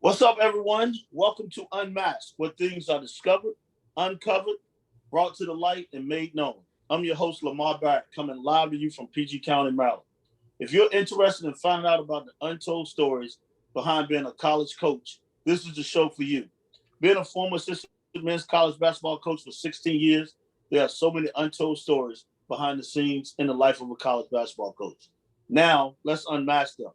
What's up, everyone? Welcome to Unmasked, where things are discovered, uncovered, brought to the light, and made known. I'm your host, Lamar Barrett, coming live to you from PG County, Maryland. If you're interested in finding out about the untold stories behind being a college coach, this is the show for you. Being a former assistant men's college basketball coach for 16 years, there are so many untold stories behind the scenes in the life of a college basketball coach. Now, let's unmask them.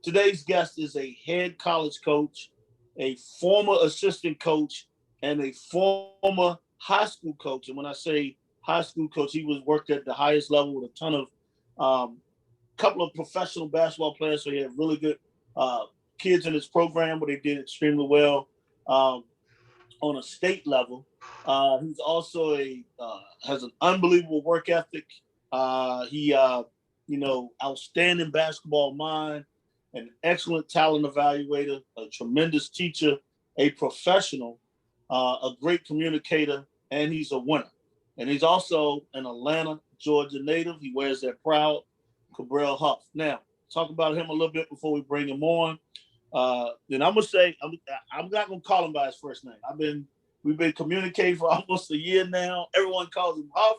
Today's guest is a head college coach, a former assistant coach, and a former high school coach. And when I say high school coach, he was worked at the highest level with a ton of couple of professional basketball players. So he had really good kids in his program where they did extremely well on a state level. He's also has an unbelievable work ethic. Outstanding basketball mind, an excellent talent evaluator, a tremendous teacher, a professional, a great communicator, and he's a winner. And he's also an Atlanta, Georgia native. He wears that proud. Cabral Huff. Now, talk about him a little bit before we bring him on. Then I'm gonna say I'm not gonna call him by his first name. We've been communicating for almost a year now. Everyone calls him Huff.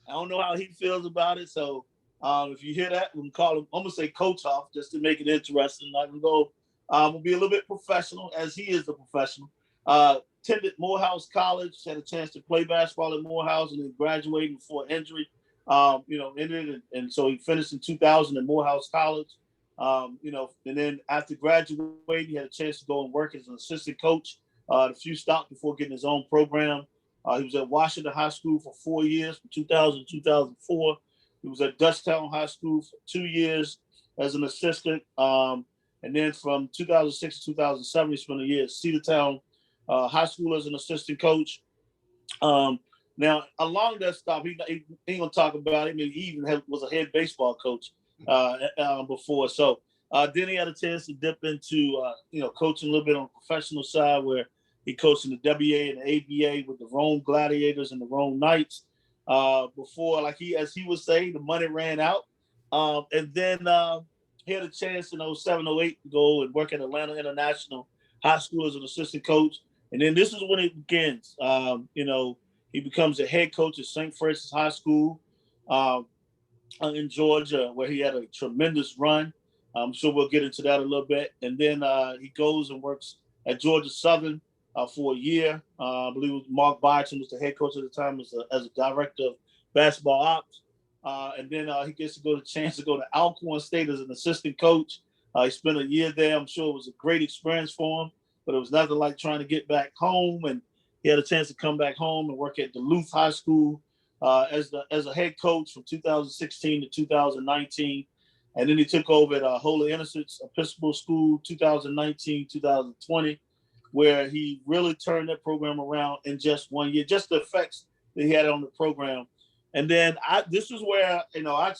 I don't know how he feels about it. So if you hear that, we can call him. I'm gonna say Coach Huff just to make it interesting. I can go. We'll be a little bit professional as he is a professional. Attended Morehouse College. Had a chance to play basketball at Morehouse and then graduated before injury. Ended and so he finished in 2000 at Morehouse College. And then after graduating, he had a chance to go and work as an assistant coach. A few stops before getting his own program. He was at Washington High School for 4 years, from 2000 to 2004. He was at Dutchtown High School for 2 years as an assistant. And then from 2006 to 2007, he spent a year at Cedartown High School as an assistant coach. Now, along that stop, he ain't gonna talk about it. I mean, he even was a head baseball coach before. So then he had a chance to dip into coaching a little bit on the professional side, where he coached in the WA and the ABA with the Rome Gladiators and the Rome Knights. Before, as he would say, the money ran out, and then he had a chance in 07, 08 to go and work at Atlanta International High School as an assistant coach. And then this is when it begins. He becomes a head coach at St. Francis High School in Georgia, where he had a tremendous run. I'm sure we'll get into that a little bit. And then he goes and works at Georgia Southern for a year. I believe it was Mark Byton was the head coach at the time as a director of basketball ops. And then he gets to go the chance to go to Alcorn State as an assistant coach. He spent a year there. I'm sure it was a great experience for him, but it was nothing like trying to get back home. And he had a chance to come back home and work at Duluth High School as a head coach from 2016 to 2019. And then he took over at Holy Innocents Episcopal School 2019, 2020, where he really turned that program around in just 1 year, just the effects that he had on the program. And then this was where, I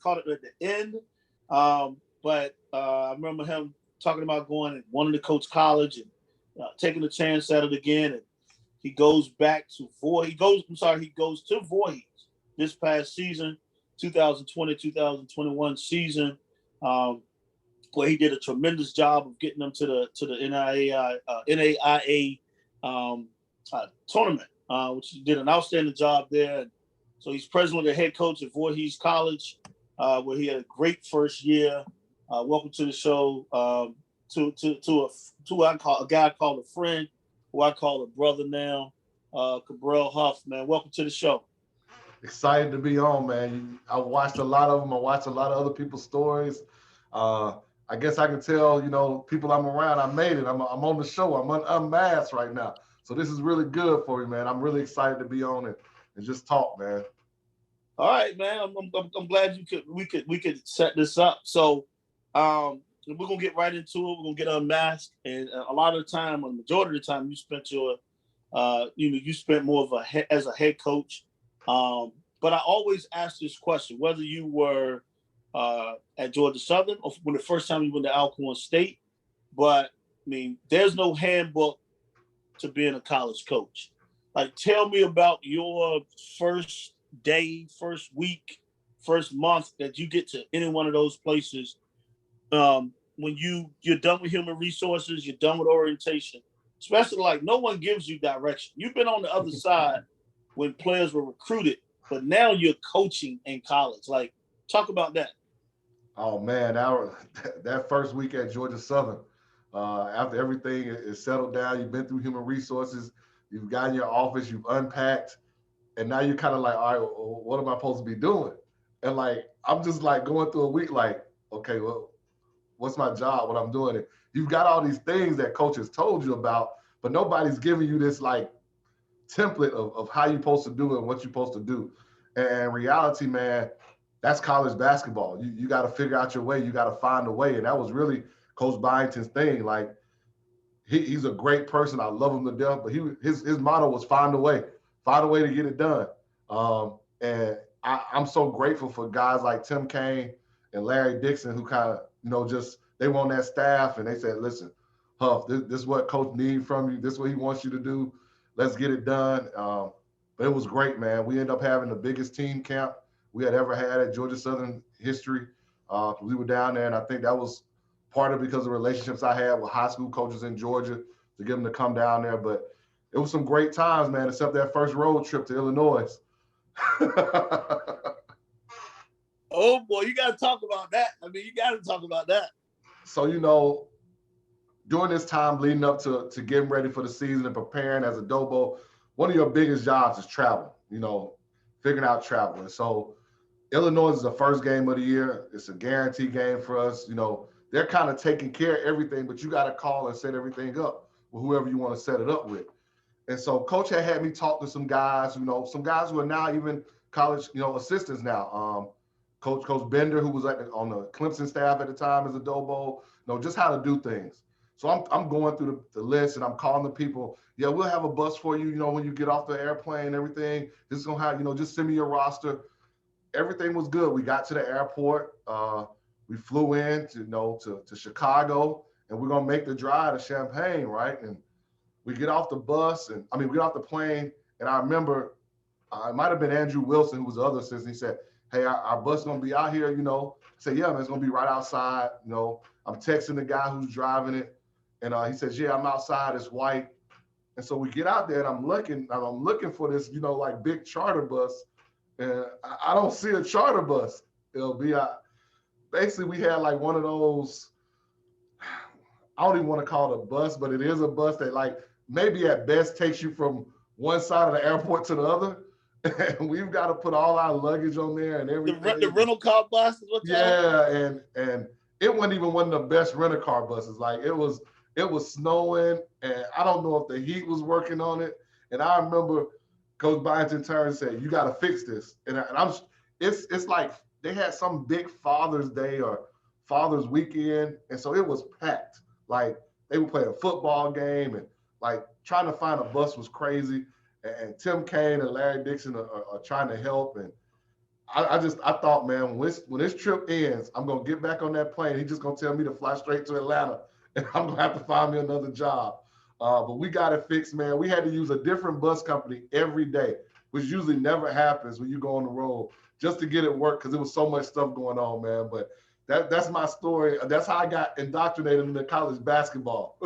caught it at the end. But I remember him talking about going and wanting to coach college and taking a chance at it again. And he goes back to Voorhees. He goes to Voorhees this past season, 2020-2021 season, where he did a tremendous job of getting them to the NAIA tournament, which he did an outstanding job there. And so he's presently the head coach at Voorhees College, where he had a great first year. Welcome to the show to a guy called a friend, who I call a brother now, Cabral Huff, man. Welcome to the show. Excited to be on, man. I watched a lot of them. I watched a lot of other people's stories. I guess I can tell, people I'm around, I made it. I'm on the show. I'm unmasked right now. So this is really good for me, man. I'm really excited to be on it and just talk, man. All right, man. I'm glad we could set this up. So we're gonna get right into it. We're gonna get unmasked, and a lot of the time, or the majority of the time, you spent you spent more of as a head coach. But I always ask this question: whether you were at Georgia Southern or when the first time you went to Alcorn State, but I mean, there's no handbook to being a college coach. Like, tell me about your first day, first week, first month that you get to any one of those places. when you're done with human resources, you're done with orientation, especially like no one gives you direction. You've been on the other side when players were recruited, but now you're coaching in college. Like, talk about that. Oh man, that first week at Georgia Southern, after everything is settled down, you've been through human resources, you've gotten your office, you've unpacked, and now you're kind of like, all right, well, what am I supposed to be doing? And like, I'm just like going through a week, like, okay, well, what's my job? What I'm doing? And you've got all these things that coaches told you about, but nobody's giving you this like template of how you're supposed to do it and what you're supposed to do. And in reality, man, that's college basketball. You got to figure out your way. You got to find a way. And that was really Coach Byington's thing. Like, he's a great person. I love him to death, but his motto was find a way to get it done. And I'm so grateful for guys like Tim Kaine and Larry Dixon, who kind of, just they were on that staff and they said, listen, Huff, this is what Coach needs from you. This is what he wants you to do. Let's get it done. But it was great, man. We ended up having the biggest team camp we had ever had at Georgia Southern history. We were down there, and I think that was part of because of relationships I had with high school coaches in Georgia to get them to come down there. But it was some great times, man, except that first road trip to Illinois. Oh, boy, you got to talk about that. I mean, you got to talk about that. So, during this time leading up to getting ready for the season and preparing as a Dobo, one of your biggest jobs is travel, figuring out travel. And so Illinois is the first game of the year. It's a guaranteed game for us. They're kind of taking care of everything, but you got to call and set everything up with whoever you want to set it up with. And so Coach had me talk to some guys, some guys who are now even college, assistants now. Coach Bender, who was on the Clemson staff at the time as a Dobo, just how to do things. So I'm going through the list and I'm calling the people. Yeah, we'll have a bus for you, when you get off the airplane and everything. This is going to have, just send me your roster. Everything was good. We got to the airport. We flew in to Chicago, and we're going to make the drive to Champaign, right? And we get off the we get off the plane, and I remember it might have been Andrew Wilson, who was the other assistant. He said, hey, our bus is going to be out here, I said, yeah, man, it's going to be right outside. I'm texting the guy who's driving it. And he says, yeah, I'm outside. It's white. And so we get out there, and I'm looking for this, like big charter bus. And I don't see a charter bus. It'll be basically we had like one of those, I don't even want to call it a bus, but it is a bus that like maybe at best takes you from one side of the airport to the other. And we've got to put all our luggage on there and everything. The rental car bus is what and it wasn't even one of the best rental car buses. Like it was snowing, and I don't know if the heat was working on it. And I remember Coach Byington turned and said, "You got to fix this." And it's like they had some big Father's Day or Father's Weekend, and so it was packed. Like they were playing a football game, and like trying to find a bus was crazy. And Tim Kaine and Larry Dixon are trying to help. And I thought, man, when this trip ends, I'm gonna get back on that plane. He's just gonna tell me to fly straight to Atlanta, and I'm gonna have to find me another job. But we got it fixed, man. We had to use a different bus company every day, which usually never happens when you go on the road, just to get it work because there was so much stuff going on, man. But that's my story. That's how I got indoctrinated into college basketball.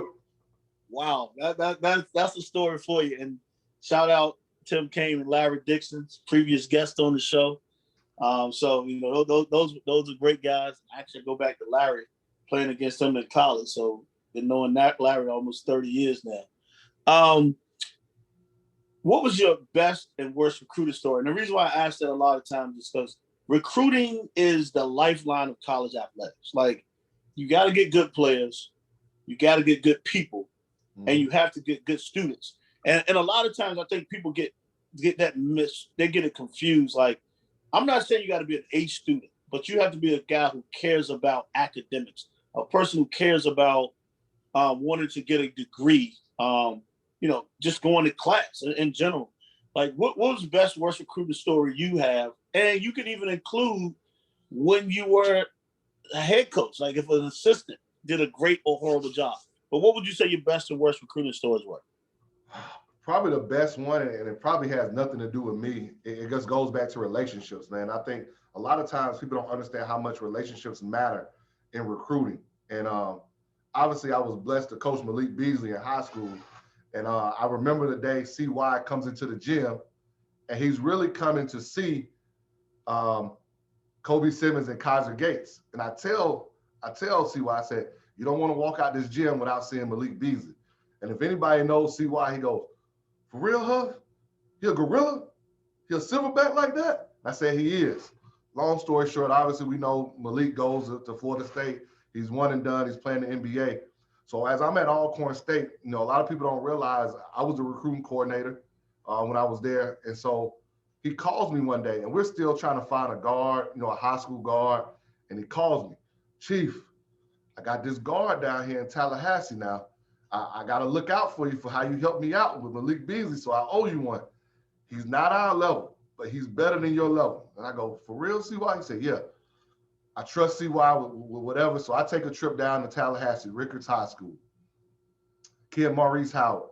Wow, that's a story for you. And shout out Tim Kaine and Larry Dixon, previous guest on the show. So those are great guys. Actually, go back to Larry, playing against them in college. So been knowing that Larry almost 30 years now. What was your best and worst recruiter story? And the reason why I ask that a lot of times is because recruiting is the lifeline of college athletics. Like, you got to get good players, you got to get good people, and you have to get good students. And a lot of times I think people get that they get it confused. Like, I'm not saying you got to be an A student, but you have to be a guy who cares about academics, a person who cares about wanting to get a degree, just going to class in general. Like, what was the best, worst recruiting story you have? And you could even include when you were a head coach, like if an assistant did a great or horrible job. But what would you say your best and worst recruiting stories were? Probably the best one, and it probably has nothing to do with me. It just goes back to relationships, man. I think a lot of times people don't understand how much relationships matter in recruiting. And obviously, I was blessed to coach Malik Beasley in high school. And I remember the day CY comes into the gym, and he's really coming to see Kobe Simmons and Kaiser Gates. And I tell CY, I said, you don't want to walk out this gym without seeing Malik Beasley. And if anybody knows CY, he goes, for real, Huff? He a gorilla? He a silverback like that? I said, he is. Long story short, obviously we know Malik goes to Florida State. He's one and done. He's playing the NBA. So as I'm at Alcorn State, you know, a lot of people don't realize I was a recruiting coordinator when I was there. And so he calls me one day, and we're still trying to find a guard, you know, a high school guard. And he calls me, Chief, I got this guard down here in Tallahassee now. I got to look out for you for how you helped me out with Malik Beasley, so I owe you one. He's not our level, but he's better than your level. And I go, for real, CY? He said, yeah. I trust CY with whatever. So I take a trip down to Tallahassee, Rickards High School. Kid Maurice Howard.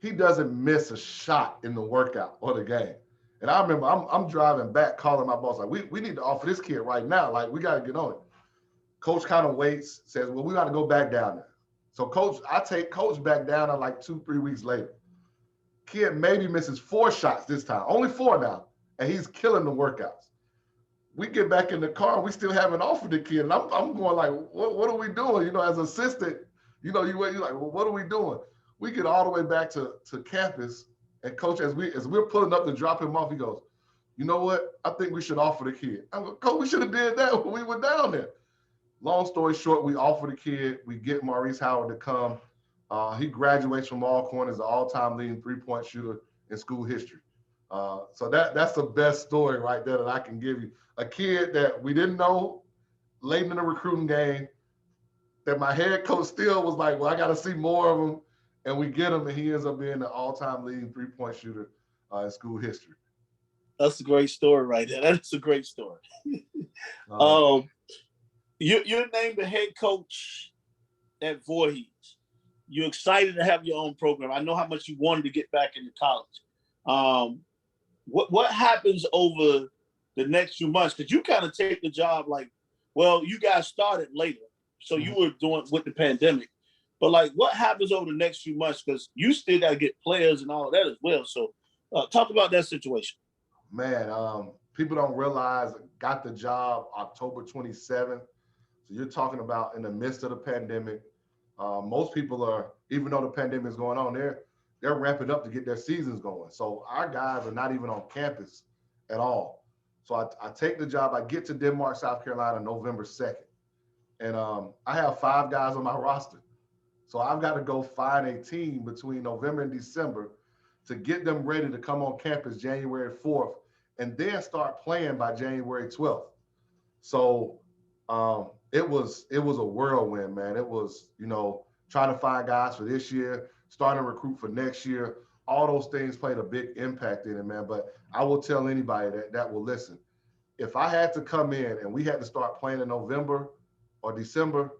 He doesn't miss a shot in the workout or the game. And I remember I'm driving back, calling my boss, like, we need to offer this kid right now. Like, we got to get on it. Coach kind of waits, says, well, we got to go back down there. So I take Coach back down there like 2-3 weeks later. Kid maybe misses 4 shots this time, only 4 now, and he's killing the workouts. We get back in the car, we still haven't offered the kid, and I'm going like, what are we doing? You know, as assistant, you know, you're like, well, what are we doing? We get all the way back to campus, and Coach, as we're pulling up to drop him off, he goes, you know what? I think we should offer the kid. I'm like, Coach, we should have did that when we were down there. Long story short, we offer the kid. We get Maurice Howard to come. He graduates from Alcorn as the all-time leading three-point shooter in school history. So that's the best story right there that I can give you. A kid that we didn't know late in the recruiting game, that my head coach still was like, well, I got to see more of him. And we get him, and he ends up being the all-time leading three-point shooter in school history. That's a great story right there. That's a great story. You're named the head coach at Voorhees. You're excited to have your own program. I know how much you wanted to get back into college. What happens over the next few months? Because you kind of take the job like, well, you guys started later, so you were doing with the pandemic. But like, what happens over the next few months? Because you still got to get players and all of that as well. So talk about that situation. Man, people don't realize I got the job October 27th. So you're talking about in the midst of the pandemic. Most people are, even though the pandemic is going on, they're ramping up to get their seasons going. So our guys are not even on campus at all. So I take the job. I get to Denmark, South Carolina, November 2nd. And I have 5 guys on my roster. So I've got to go find a team between November and December to get them ready to come on campus January 4th and then start playing by January 12th. So it was a whirlwind, man. It was, you know, trying to find guys for this year, starting to recruit for next year. All those things played a big impact in it, man. But I will tell anybody that will listen. If I had to come in and we had to start playing in November or December,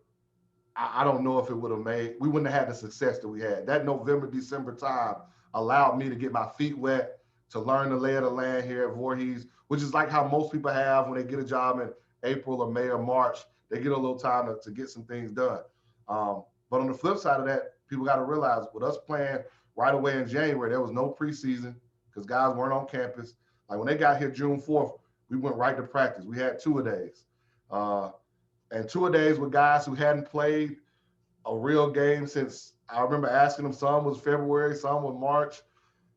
I don't know if we wouldn't have had the success that we had. That November, December time allowed me to get my feet wet, to learn the lay of the land here at Voorhees, which is like how most people have when they get a job in April or May or March. They get a little time to get some things done. But on the flip side of that, people got to realize with us playing right away in January, there was no preseason because guys weren't on campus. Like when they got here June 4th, we went right to practice. We had 2-a-days. And 2-a-days with guys who hadn't played a real game since, I remember asking them, some was February, some was March.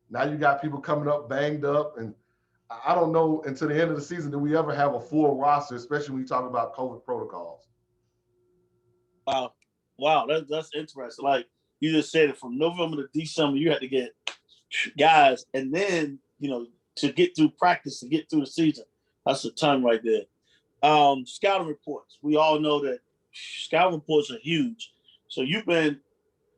Now you got people coming up banged up. And I don't know until the end of the season, do we ever have a full roster, especially when you talk about COVID protocols. Wow, that's interesting. Like you just said, it from November to December, you had to get guys, and then, you know, to get through practice, to get through the season. That's a ton right there. Scouting reports. We all know that scouting reports are huge. So you've been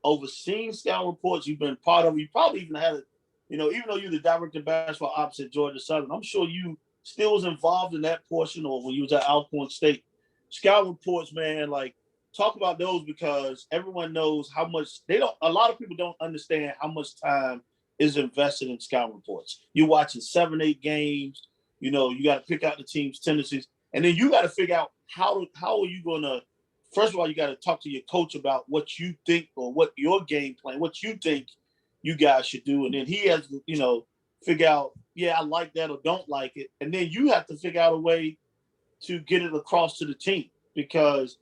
overseeing scouting reports. You've been part of it. You probably even had it, you know, even though you're the director of basketball ops at Georgia Southern, I'm sure you still was involved in that portion, or when you was at Alcorn State. Scouting reports, man, like talk about those, because everyone knows how much a lot of people don't understand how much time is invested in scouting reports. You're watching 7-8 games, you know, you got to pick out the team's tendencies. And then you got to figure out how are you going to first of all, you got to talk to your coach about what you think or what your game plan, what you think you guys should do. And then he has to, figure out, yeah, I like that or don't like it. And then you have to figure out a way to get it across to the team, because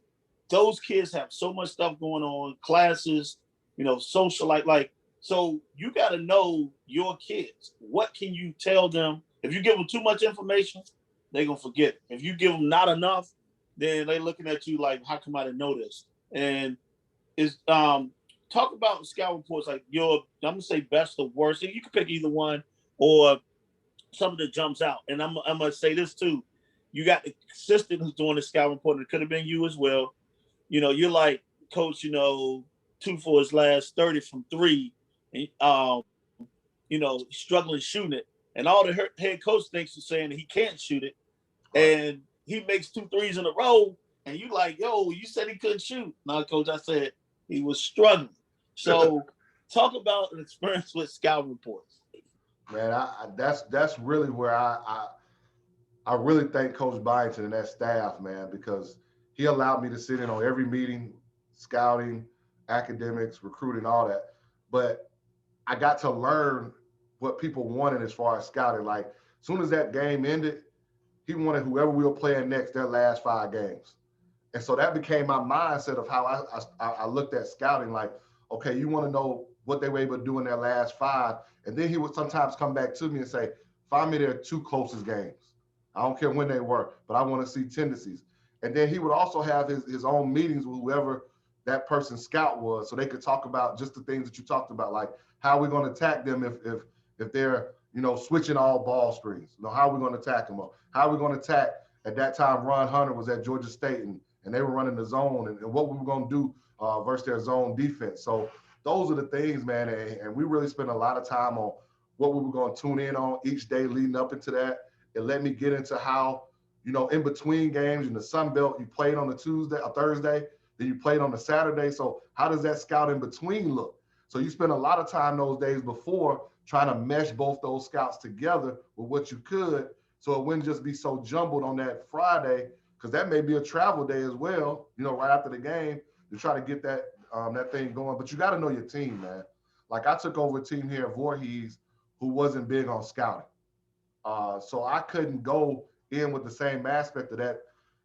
those kids have so much stuff going on, classes, social, so you got to know your kids. What can you tell them? If you give them too much information, they're going to forget it. If you give them not enough, then they're looking at you like, how come I didn't know this? And talk about scout reports, like I'm going to say best or worst. You can pick either one or something that jumps out. And I'm going to say this too. You got the assistant who's doing the scout report, and it could have been you as well. You're like, coach, 2 for his last 30 from 3, and, struggling shooting it. And all the head coach thinks is saying that he can't shoot it. And he makes 2 threes in a row. And you like, yo, you said he couldn't shoot. No, coach, I said he was struggling. So talk about an experience with scout reports. Man, that's really where I really thank Coach Byington and that staff, man, because he allowed me to sit in on every meeting, scouting, academics, recruiting, all that. But I got to learn what people wanted as far as scouting. Like, as soon as that game ended, he wanted whoever we were playing next, their last 5 games. And so that became my mindset of how I looked at scouting. Like, okay, you want to know what they were able to do in their last 5. And then he would sometimes come back to me and say, find me their 2 closest games. I don't care when they were, but I want to see tendencies. And then he would also have his own meetings with whoever that person's scout was, so they could talk about just the things that you talked about, like how we're going to attack them if they're, switching all ball screens. How are we going to attack them? Or how are we going to attack? At that time, Ron Hunter was at Georgia State, and they were running the zone, and what we were going to do versus their zone defense. So those are the things, man, and we really spent a lot of time on what we were going to tune in on each day leading up into that. It let me get into how, in between games in the Sun Belt, you played on a Tuesday or Thursday, then you played on a Saturday. So how does that scout in between look? So you spend a lot of time those days before trying to mesh both those scouts together with what you could, so it wouldn't just be so jumbled on that Friday, because that may be a travel day as well, right after the game, to try to get that thing going. But you got to know your team, man. Like, I took over a team here at Voorhees who wasn't big on scouting. So I couldn't go in with the same aspect of that.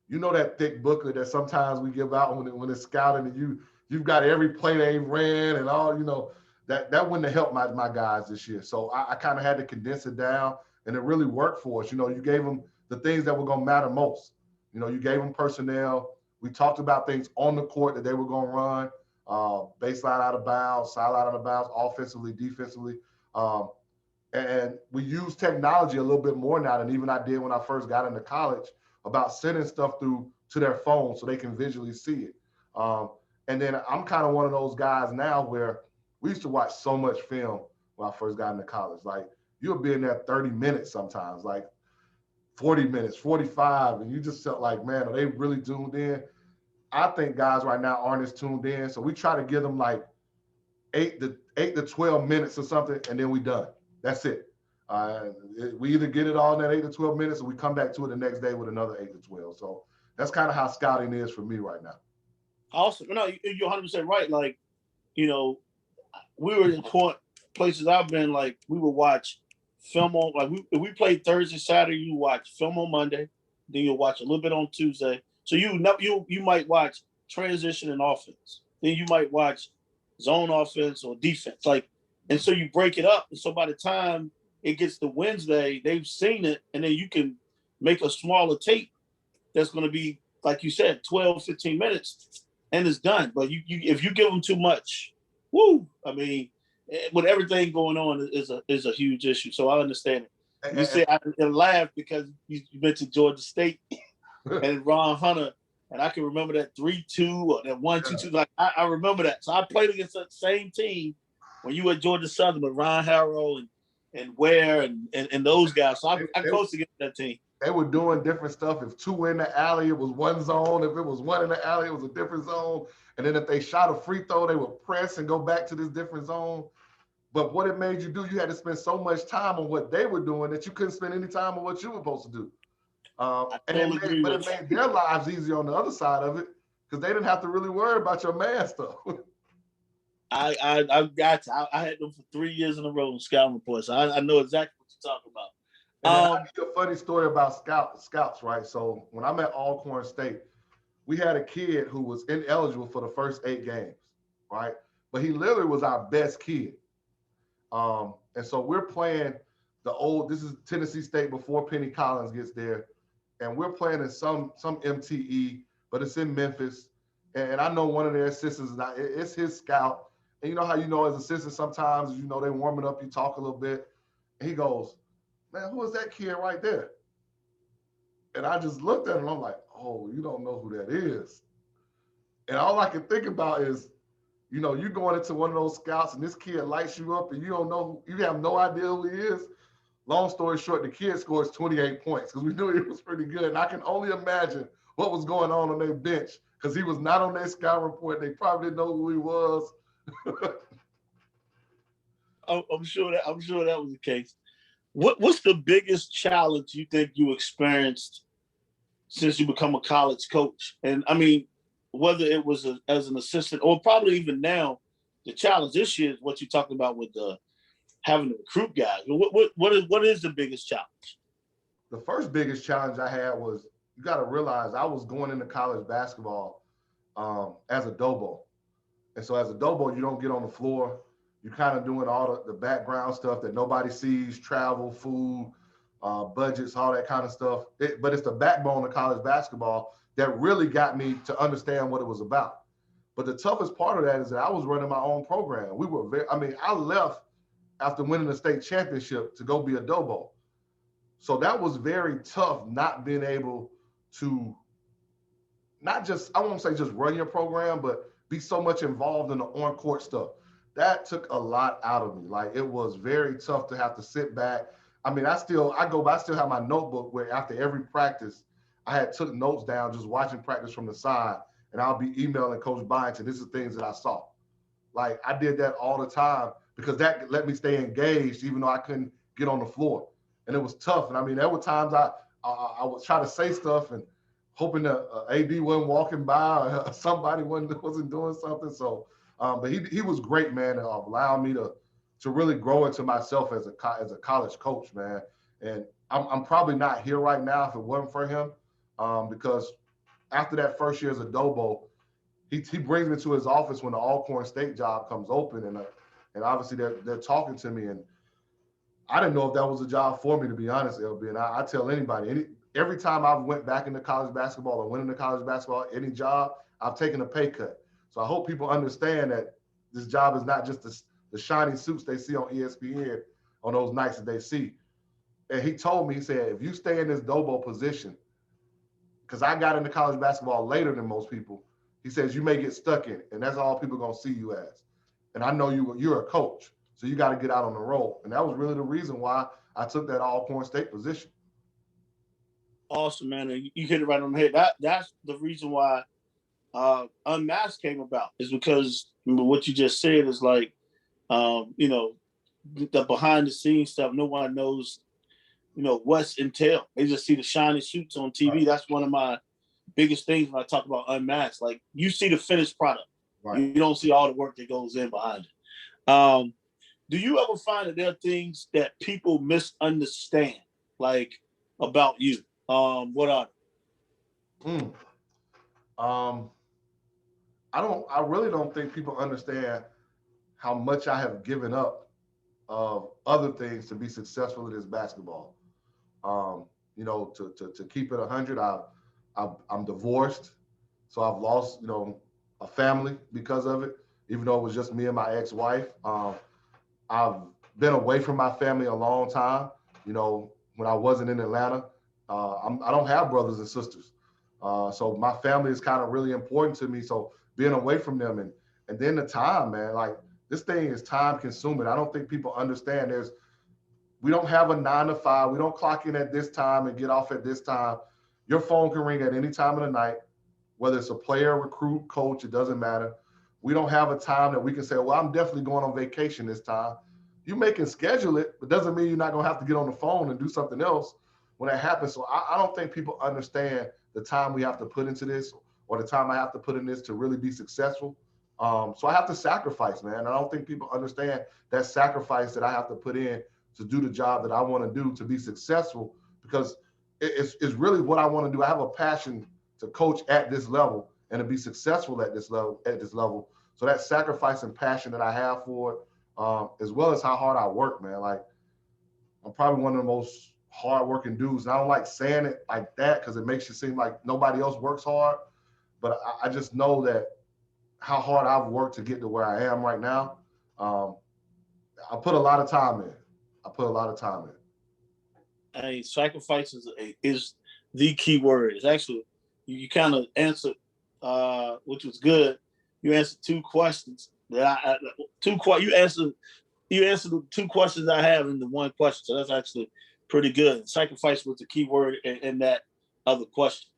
That thick booklet that sometimes we give out when it's scouting, and you've got every play they ran and all, that wouldn't have helped my guys this year. So I kind of had to condense it down, and it really worked for us. You gave them the things that were going to matter most. You gave them personnel. We talked about things on the court that they were going to run, baseline out of bounds, sideline out of bounds, offensively, defensively. And we use technology a little bit more now than even I did when I first got into college, about sending stuff through to their phone so they can visually see it. And then I'm kind of one of those guys now where we used to watch so much film when I first got into college. Like, you'll be in there 30 minutes sometimes, like 40 minutes, 45, and you just felt like, man, are they really tuned in? I think guys right now aren't as tuned in, so we try to give them like 8 to 12 minutes or something, and then we done. That's it. We either get it all in that 8 to 12 minutes, or we come back to it the next day with another 8 to 12. So that's kind of how scouting is for me right now. Awesome. No, you're 100% right. Like, we were in places I've been, like, we would watch film on, like, if we played Thursday, Saturday, you watch film on Monday, then you'll watch a little bit on Tuesday. So you might watch transition and offense. Then you might watch zone offense or defense. Like, and so you break it up. And so by the time it gets to Wednesday, they've seen it, and then you can make a smaller tape that's going to be, like you said, 12, 15 minutes, and it's done. But if you give them too much, I mean, with everything going on is a huge issue. So I understand it. You say I laugh because you mentioned Georgia State and Ron Hunter, and I can remember that 3-2 or that 1-2-2. Like, I remember that. So I played against that same team when you were at Georgia Southern with Ron Harrow and Ware and those guys. So I coached against that team. They were doing different stuff. If 2 in the alley, it was one zone. If it was 1 in the alley, it was a different zone. And then if they shot a free throw, they would press and go back to this different zone. But what it made you do, you had to spend so much time on what they were doing that you couldn't spend any time on what you were supposed to do. But it made their lives easier on the other side of it, because they didn't have to really worry about your man stuff. I got you. I had them for 3 years in a row in scouting reports. So I know exactly what you're talking about. And I'll give you a funny story about scouts, right? So when I'm at Alcorn State, we had a kid who was ineligible for the first 8 games, right? But he literally was our best kid. And so we're playing this is Tennessee State before Penny Collins gets there. And we're playing in some MTE, but it's in Memphis. And I know one of their assistants, it's his scout. And you know how as assistants sometimes, they warming up, you talk a little bit. And he goes, man, who is that kid right there? And I just looked at him, I'm like, oh, you don't know who that is. And all I can think about is, you going into one of those scouts and this kid lights you up and you have no idea who he is. Long story short, the kid scores 28 points because we knew he was pretty good. And I can only imagine what was going on their bench because he was not on their scout report. They probably didn't know who he was. I'm sure that was the case. What's the biggest challenge you think you experienced since you become a college coach? And I mean, whether it was as an assistant or probably even now, the challenge this year is what you talked about with having to recruit guys. What is the biggest challenge? The first biggest challenge I had was, you got to realize I was going into college basketball as a Dobo. And so as a Dobo, you don't get on the floor. You're kind of doing all the background stuff that nobody sees, travel, food, budgets, all that kind of stuff. But it's the backbone of college basketball that really got me to understand what it was about. But the toughest part of that is that I was running my own program. I left after winning the state championship to go be a Dobo. So that was very tough, not being able to not just, I won't say just run your program, but be so much involved in the on-court stuff. That took a lot out of me. Like, it was very tough to have to sit back. I mean, I still have my notebook where after every practice, I had took notes down just watching practice from the side, and I'll be emailing Coach Byington, this is things that I saw. Like, I did that all the time because that let me stay engaged even though I couldn't get on the floor. And it was tough. And I mean, there were times I would try to say stuff and hoping that AD wasn't walking by or somebody wasn't doing something. So, but he was great, man, allowing me to really grow into myself as a college coach, man. And I'm probably not here right now if it wasn't for him, because after that first year as a Dobo, he brings me to his office when the Alcorn State job comes open, and obviously they're talking to me, and I didn't know if that was a job for me, to be honest, LB. And I tell anybody, every time I've went back into college basketball or went into college basketball, any job, I've taken a pay cut. So I hope people understand that this job is not just the shiny suits they see on ESPN on those nights that they see. And he told me, he said, if you stay in this Dobo position, because I got into college basketball later than most people, he says you may get stuck in it, and that's all people are going to see you as. And I know you're a coach, so you got to get out on the road. And that was really the reason why I took that Alcorn State position. Awesome, man. And you hit it right on the head. That's the reason why Unmasked came about, is because what you just said is like, the behind the scenes stuff. No one knows, what's entailed. They just see the shiny suits on TV. Right. That's one of my biggest things when I talk about Unmasked. Like, you see the finished product. Right. You don't see all the work that goes in behind it. Do you ever find that there are things that people misunderstand, like, about you? What are they? I really don't think people understand how much I have given up of other things to be successful in this basketball. To keep it 100, I'm divorced, so I've lost, a family because of it, even though it was just me and my ex-wife. I've been away from my family a long time. When I wasn't in Atlanta, I don't have brothers and sisters. So my family is kind of really important to me. So being away from them and then the time, man, like, this thing is time consuming. I don't think people understand we don't have a 9 to 5. We don't clock in at this time and get off at this time. Your phone can ring at any time of the night, whether it's a player, recruit, coach, it doesn't matter. We don't have a time that we can say, well, I'm definitely going on vacation this time. You may can schedule it, but doesn't mean you're not going to have to get on the phone and do something else when that happens. So I don't think people understand the time we have to put into this or the time I have to put in this to really be successful. So I have to sacrifice, man. I don't think people understand that sacrifice that I have to put in to do the job that I want to do to be successful, because it's really what I want to do. I have a passion to coach at this level and to be successful at this level. So that sacrifice and passion that I have for it, as well as how hard I work, man. Like, I'm probably one of the most hardworking dudes. And I don't like saying it like that because it makes you seem like nobody else works hard. But I just know that how hard I've worked to get to where I am right now. I put a lot of time in. I put a lot of time in. I mean, sacrifice is the key word. It's actually, you kind of answered, which was good. You answered two questions that you answered the two questions I have in the one question. So that's actually pretty good. Sacrifice was the key word in that other question.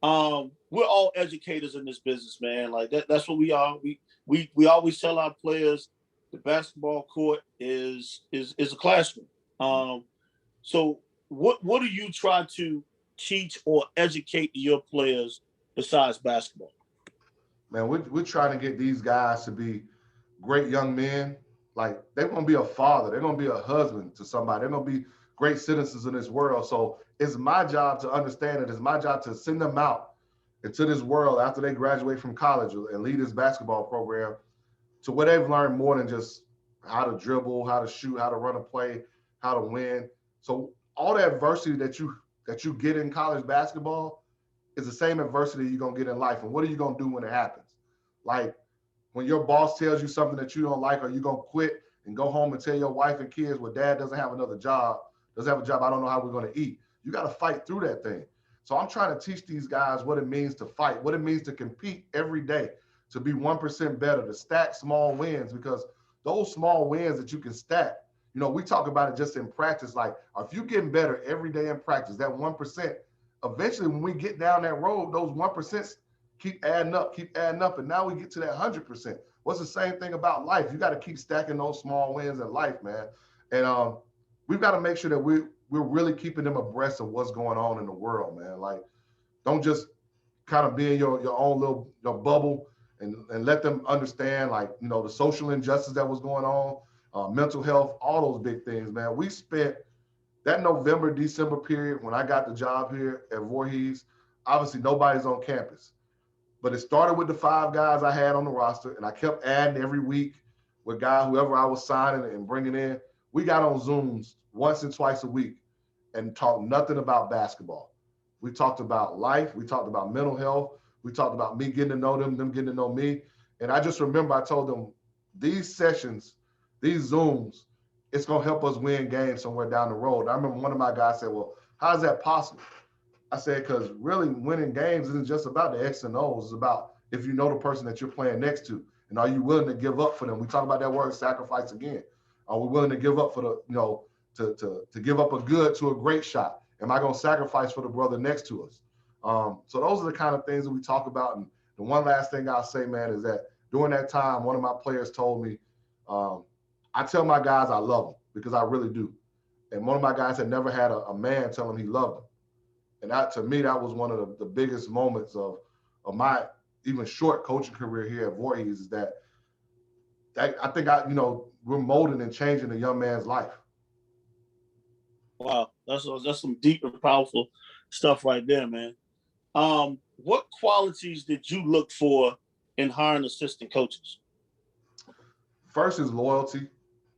We're all educators in this business, man. Like that's what we are. We always tell our players the basketball court is a classroom. So what do you try to teach or educate your players besides basketball? Man, we're trying to get these guys to be great young men. Like, they're going to be a father. They're going to be a husband to somebody. They're going to be great citizens in this world. So it's my job to understand it. It's my job to send them out into this world after they graduate from college and lead this basketball program to where they've learned more than just how to dribble, how to shoot, how to run a play, how to win. So all the adversity that you get in college basketball is the same adversity you're going to get in life. And what are you going to do when it happens? Like, when your boss tells you something that you don't like, are you going to quit and go home and tell your wife and kids, well, dad doesn't have a job, I don't know how we're going to eat. You got to fight through that thing. So I'm trying to teach these guys what it means to fight, what it means to compete every day, to be 1% better, to stack small wins, because those small wins that you can stack, we talk about it just in practice. Like, if you're getting better every day in practice, that 1%, eventually when we get down that road, those 1% keep adding up. And now we get to that 100%. What's the same thing about life? You got to keep stacking those small wins in life, man. And we've got to make sure that we're really keeping them abreast of what's going on in the world, man. Like, don't just kind of be in your own little bubble and let them understand, like, the social injustice that was going on, mental health, all those big things, man. We spent that November, December period when I got the job here at Voorhees. Obviously, nobody's on campus. But it started with the 5 guys I had on the roster, and I kept adding every week with whoever I was signing and bringing in. We got on Zooms once and twice a week and talked nothing about basketball. We talked about life. We talked about mental health. We talked about me getting to know them getting to know me. And I just remember I told them, these sessions, these Zooms, it's going to help us win games somewhere down the road. I remember one of my guys said, well, how is that possible? I said, because really winning games isn't just about the X and O's. It's about if you know the person that you're playing next to, and are you willing to give up for them? We talk about that word sacrifice again. Are we willing to give up for to give up a good to a great shot? Am I going to sacrifice for the brother next to us? So those are the kind of things that we talk about. And the one last thing I'll say, man, is that during that time, one of my players told me, I tell my guys I love them, because I really do. And one of my guys had never had a man tell him he loved them. And that, to me, that was one of the biggest moments of my even short coaching career here at Voorhees, is that I think we're molding and changing a young man's life. Wow, that's some deep and powerful stuff right there, man. What qualities did you look for in hiring assistant coaches? First is loyalty.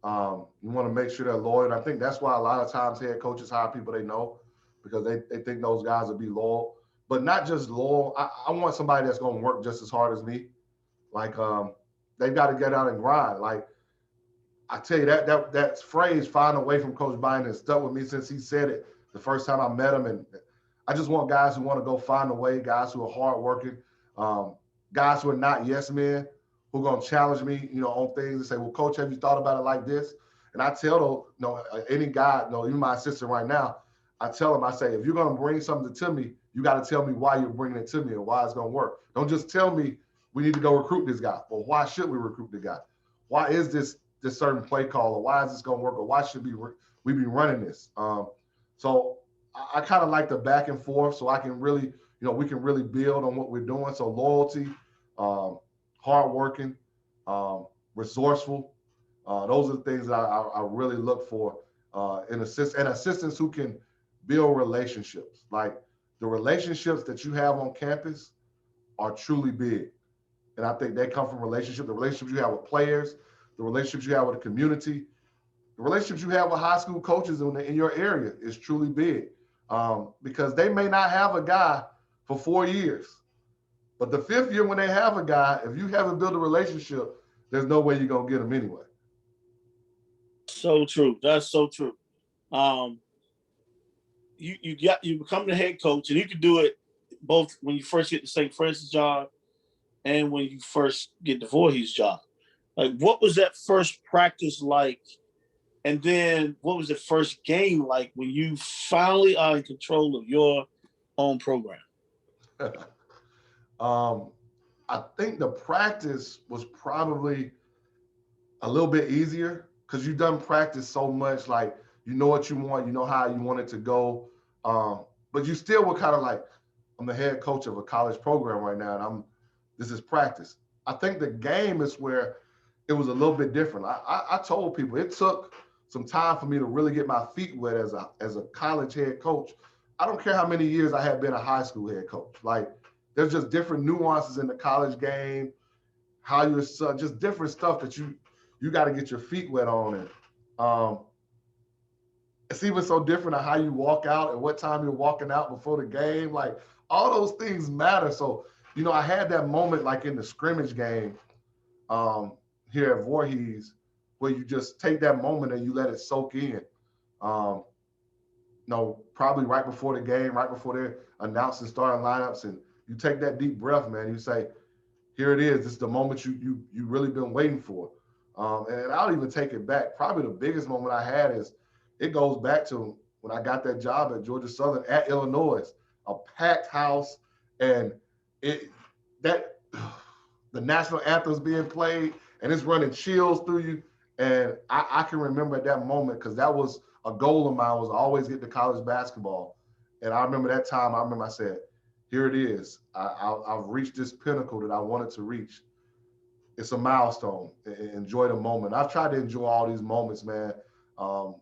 You want to make sure they're loyal. And I think that's why a lot of times head coaches hire people they know, because they think those guys will be loyal. But not just loyal. I want somebody that's going to work just as hard as me. Like, they've got to get out and grind. Like, I tell you, that phrase, find a way from Coach Biden, has stuck with me since he said it the first time I met him. And I just want guys who want to go find a way, guys who are hardworking, guys who are not yes men, who are going to challenge me, on things and say, well, Coach, have you thought about it like this? And I tell them, any guy, even my assistant right now, I tell him, I say, if you're going to bring something to me, you got to tell me why you're bringing it to me and why it's going to work. Don't just tell me we need to go recruit this guy. Well, why should we recruit the guy? Why is this certain play call, or why is this going to work, or why should we be running this? So I kind of like the back and forth, so I can really, we can really build on what we're doing. So loyalty, hardworking, resourceful. Those are the things that I really look for in assistants who can build relationships. Like the relationships that you have on campus are truly big. And I think they come from relationships, the relationships you have with players, the relationships you have with the community, the relationships you have with high school coaches in your area is truly big. Because they may not have a guy for 4 years, but the 5th year when they have a guy, if you haven't built a relationship, there's no way you're going to get him anyway. So true. That's so true. You become the head coach, and you can do it both when you first get the St. Francis job and when you first get the Voorhees job. Like, what was that first practice like? And then what was the first game like when you finally are in control of your own program? I think the practice was probably a little bit easier because you've done practice so much, like you know what you want, you know how you want it to go. But you still were kind of like, I'm the head coach of a college program right now, and this is practice. I think the game is where it was a little bit different. I told people it took some time for me to really get my feet wet as a college head coach. I don't care how many years I had been a high school head coach. Like, there's just different nuances in the college game, how you're just different stuff that you got to get your feet wet on. And it's even so different on how you walk out and what time you're walking out before the game. Like, all those things matter. So, I had that moment like in the scrimmage game here at Voorhees where you just take that moment and you let it soak in. Probably right before the game, right before they're announcing starting lineups, and you take that deep breath, man. You say, here it is. This is the moment you really been waiting for. And I'll even take it back. Probably the biggest moment I had is it goes back to when I got that job at Georgia Southern at Illinois, a packed house, and the national anthem's being played, and it's running chills through you. And I can remember at that moment because that was a goal of mine, was always get to college basketball. And I remember that time. I said, here it is. I've reached this pinnacle that I wanted to reach. It's a milestone. Enjoy the moment. I've tried to enjoy all these moments, man.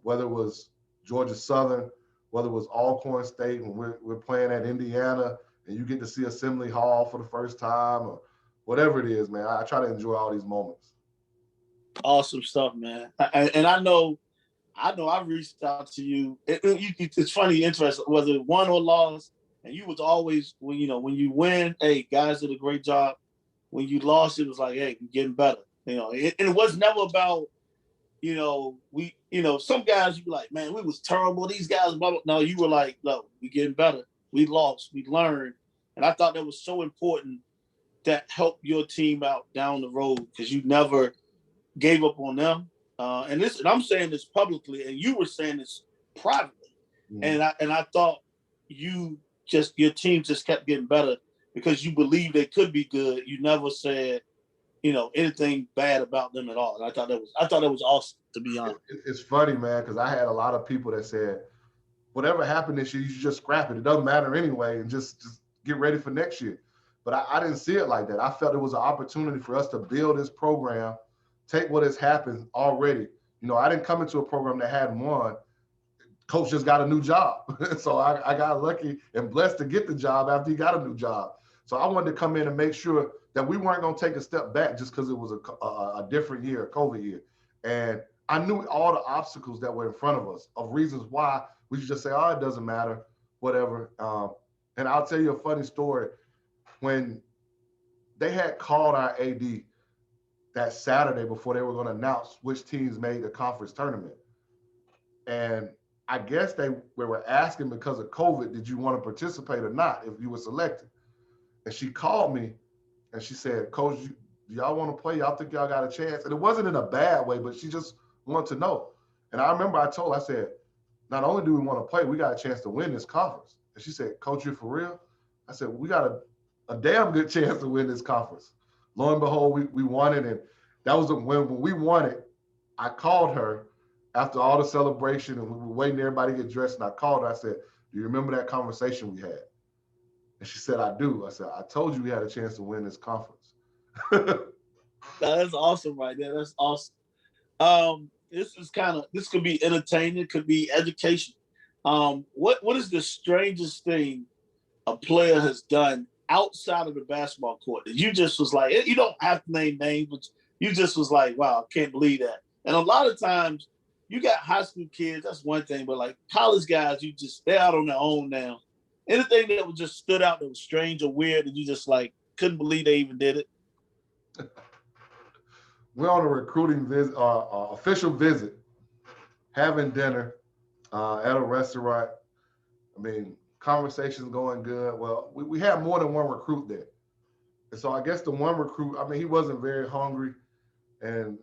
Whether it was Georgia Southern, whether it was Alcorn State, when we're playing at Indiana, and you get to see Assembly Hall for the first time, or whatever it is, man. I try to enjoy all these moments. Awesome stuff, man. And I know I've reached out to you. It's funny, interesting, whether it won or lost, and you was always, when you win, hey, guys did a great job. When you lost, it was like, hey, we're getting better. And it was never about, some guys you be like, man, we was terrible. These guys, blah, blah. No, you were like, no, we getting better. We lost, we learned. And I thought that was so important, that helped your team out down the road, because you never gave up on them. And I'm saying this publicly, and you were saying this privately. Mm-hmm. And I thought your team just kept getting better because you believed they could be good. You never said, anything bad about them at all. And I thought that was awesome, to be honest. It's funny, man, because I had a lot of people that said, whatever happened this year, you should just scrap it. It doesn't matter anyway, and just get ready for next year. But I didn't see it like that. I felt it was an opportunity for us to build this program, take what has happened already. I didn't come into a program that hadn't won. Coach just got a new job. So I got lucky and blessed to get the job after he got a new job. So I wanted to come in and make sure that we weren't going to take a step back just because it was a different year, a COVID year. And I knew all the obstacles that were in front of us, of reasons why we should just say, oh, it doesn't matter, whatever. And I'll tell you a funny story. When they had called our AD that Saturday before they were going to announce which teams made the conference tournament, and I guess they were asking, because of COVID, did you want to participate or not if you were selected? And she called me and she said, Coach, do y'all want to play? Y'all think y'all got a chance? And it wasn't in a bad way, but she just wanted to know. And I remember I said, not only do we want to play, we got a chance to win this conference. And she said, Coach, you for real? I said, we got a damn good chance to win this conference. Lo and behold, we won it. And that was when we won it, I called her after all the celebration, and we were waiting everybody to get dressed, and I called her. I said, do you remember that conversation we had? And she said, I do. I said, I told you we had a chance to win this conference. That's awesome right there. That's awesome. This could be entertaining, it could be education. What is the strangest thing a player has done outside of the basketball court that you just was like, you don't have to name names, but you just was like, wow, I can't believe that. And a lot of times you got high school kids, that's one thing, but like college guys, they're out on their own now. Anything that was just stood out that was strange or weird and you just like couldn't believe they even did it? We're on a recruiting visit, official visit, having dinner at a restaurant. I mean, conversations going good. Well, we had more than one recruit there. And so I guess the one recruit, I mean, he wasn't very hungry. And,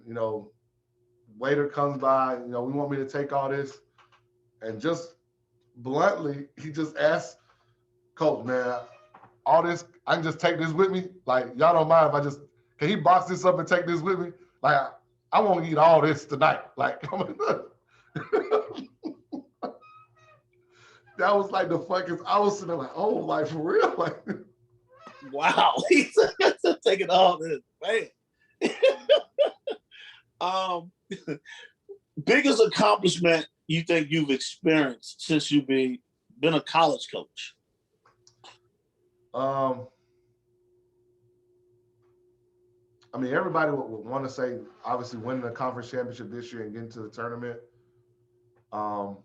waiter comes by, we want me to take all this. And just bluntly, he just asked, Coach, man, all this, I can just take this with me? Like, y'all don't mind if can he box this up and take this with me? Like, I won't eat all this tonight. Like, that was like the fuckest. I was sitting there like, oh, like for real? Like, wow, he's taking all this, man. Biggest accomplishment you think you've experienced since you've been a college coach? I mean, everybody would want to say, obviously, winning the conference championship this year and getting to the tournament. But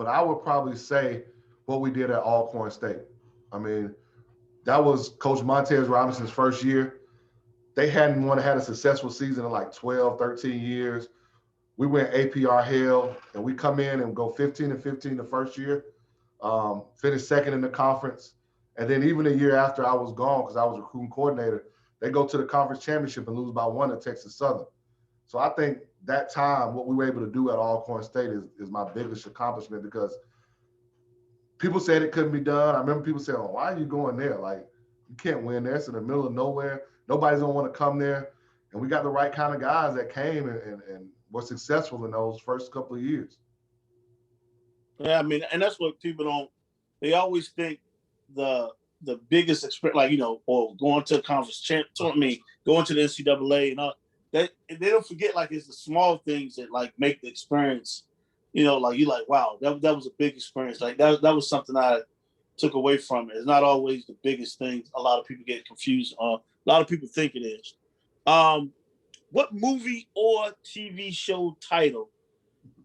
I would probably say what we did at Alcorn State. I mean, that was Coach Montez Robinson's first year. They hadn't had a successful season in like 12, 13 years. We went APR hell, and we come in and go 15-15 the first year, finished second in the conference. And then even a year after I was gone, because I was recruiting coordinator, they go to the conference championship and lose by 1 to Texas Southern. So I think that time, what we were able to do at Alcorn State is my biggest accomplishment, because people said it couldn't be done. I remember people saying, oh, why are you going there? Like, you can't win there. It's in the middle of nowhere. Nobody's going to want to come there. And we got the right kind of guys that came and were successful in those first couple of years. Yeah, I mean, and that's what people they always think the biggest experience, like, or going to a conference tournament, going to the NCAA and all, they don't forget, like, it's the small things that, like, make the experience, like, you're like, wow, that was a big experience. Like, that was something I took away from it. It's not always the biggest things. A lot of people get confused on. A lot of people think it is. What movie or TV show title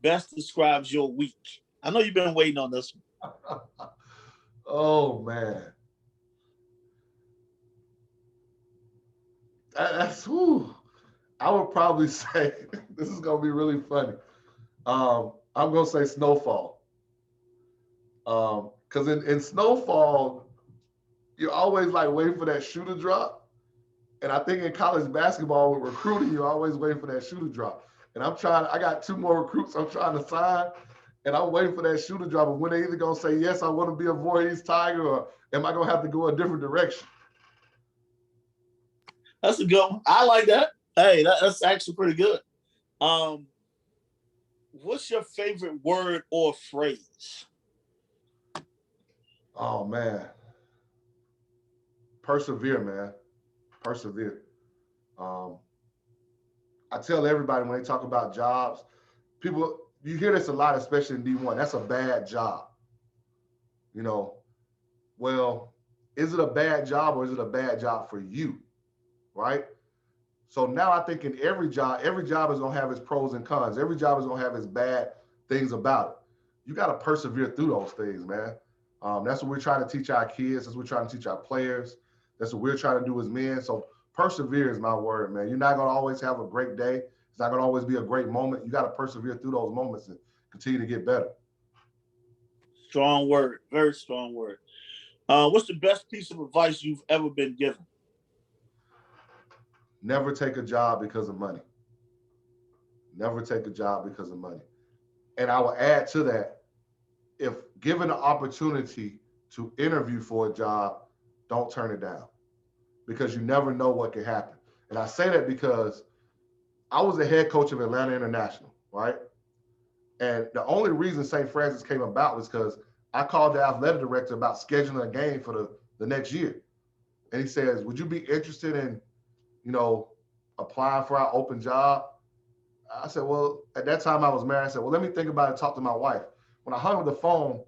best describes your week? I know you've been waiting on this one. Oh, man. That's who I would probably say. This is going to be really funny. I'm going to say Snowfall. Because in Snowfall, you're always like waiting for that shoe to drop. And I think in college basketball with recruiting, you're always waiting for that shoe to drop. And I got 2 more recruits I'm trying to sign, and I'm waiting for that shoe to drop. And when they either going to say, yes, I want to be a Voorhees Tiger, or am I going to have to go a different direction? That's a good one. I like that. Hey, that's actually pretty good. What's your favorite word or phrase? Oh, man. Persevere, man. Persevere. I tell everybody when they talk about jobs, you hear this a lot, especially in D1. That's a bad job. Well, is it a bad job or is it a bad job for you? Right? So now I think in every job is going to have its pros and cons. Every job is going to have its bad things about it. You got to persevere through those things, man. That's what we're trying to teach our kids. That's what we're trying to teach our players. That's what we're trying to do as men. So persevere is my word, man. You're not going to always have a great day. It's not going to always be a great moment. You got to persevere through those moments and continue to get better. Strong word. Very strong word. What's the best piece of advice you've ever been given? Never take a job because of money. Never take a job because of money. And I will add to that, if given the opportunity to interview for a job, don't turn it down, because you never know what can happen. And I say that because I was the head coach of Atlanta International, right? And the only reason St. Francis came about was because I called the athletic director about scheduling a game for the next year. And he says, would you be interested in, you know, applying for our open job? I said, well, at that time I was married. I said, well, let me think about it, talk to my wife. When I hung up the phone,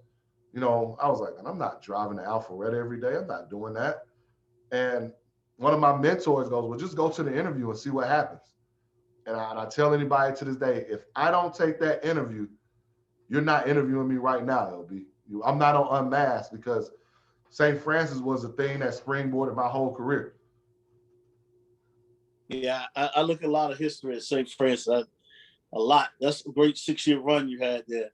you know, I was like, I'm not driving to Alpharetta every day. I'm not doing that. And one of my mentors goes, well, just go to the interview and see what happens. And I tell anybody to this day, if I don't take that interview, you're not interviewing me right now, LB. I'm not on Unmasked because St. Francis was the thing that springboarded my whole career. Yeah, I look at a lot of history at St. Francis. A lot. That's a great 6-year run you had there.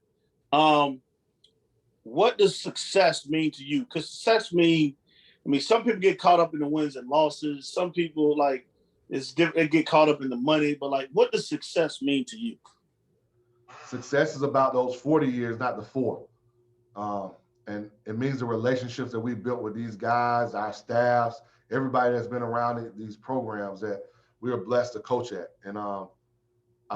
What does success mean to you? Because success mean, I mean, some people get caught up in the wins and losses. Some people like it's different. They get caught up in the money. But like, what does success mean to you? Success is about those 40 years, not the 4. And it means the relationships that we built with these guys, our staffs, everybody that's been around these programs that we are blessed to coach at. And I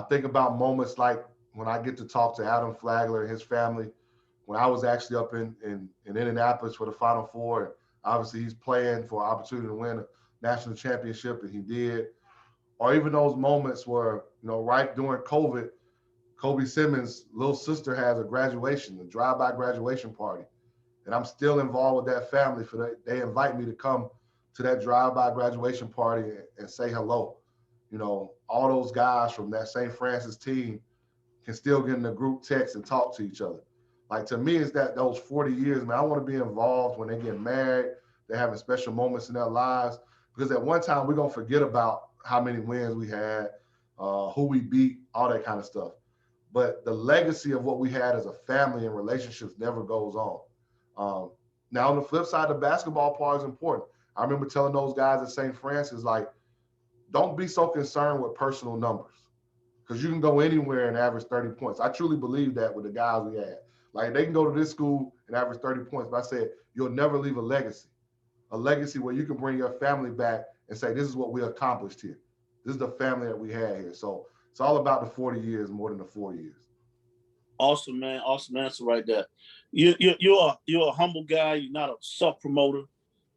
think about moments like when I get to talk to Adam Flagler and his family, when I was actually up in Indianapolis for the Final Four. And obviously, he's playing for an opportunity to win a national championship, and he did. Or even those moments where, you know, right during COVID, Kobe Simmons' little sister has a graduation, a drive-by graduation party. And I'm still involved with that family. They invite me to come to that drive-by graduation party and say hello. You know, all those guys from that St. Francis team can still get in the group text and talk to each other. Like, to me, it's that those 40 years, man, I want to be involved when they get married, they're having special moments in their lives. Because at one time, we're going to forget about how many wins we had, who we beat, all that kind of stuff. But the legacy of what we had as a family and relationships never goes on. Now, on the flip side, the basketball part is important. I remember telling those guys at St. Francis, like, don't be so concerned with personal numbers because you can go anywhere and average 30 points. I truly believe that with the guys we had. Like, they can go to this school and average 30 points, but I said, you'll never leave a legacy where you can bring your family back and say, this is what we accomplished here. This is the family that we had here. So it's all about the 40 years more than the 4 years. Awesome, man. Awesome answer right there. You're a humble guy. You're not a self-promoter.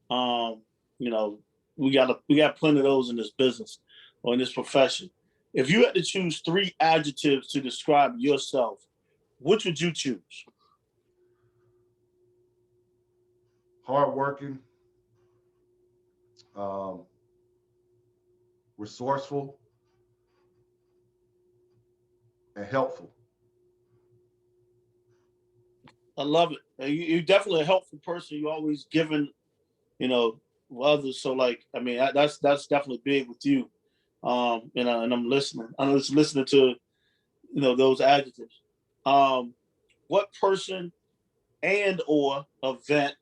You know, we got plenty of those in this business or in this profession. If you had to choose 3 adjectives to describe yourself, which would you choose? Hardworking, resourceful, and helpful. I love it. You're definitely a helpful person. You're always giving, you know, others. So like, I mean, that's definitely big with you. And I'm listening. I'm just listening to, you know, those adjectives. What person and or event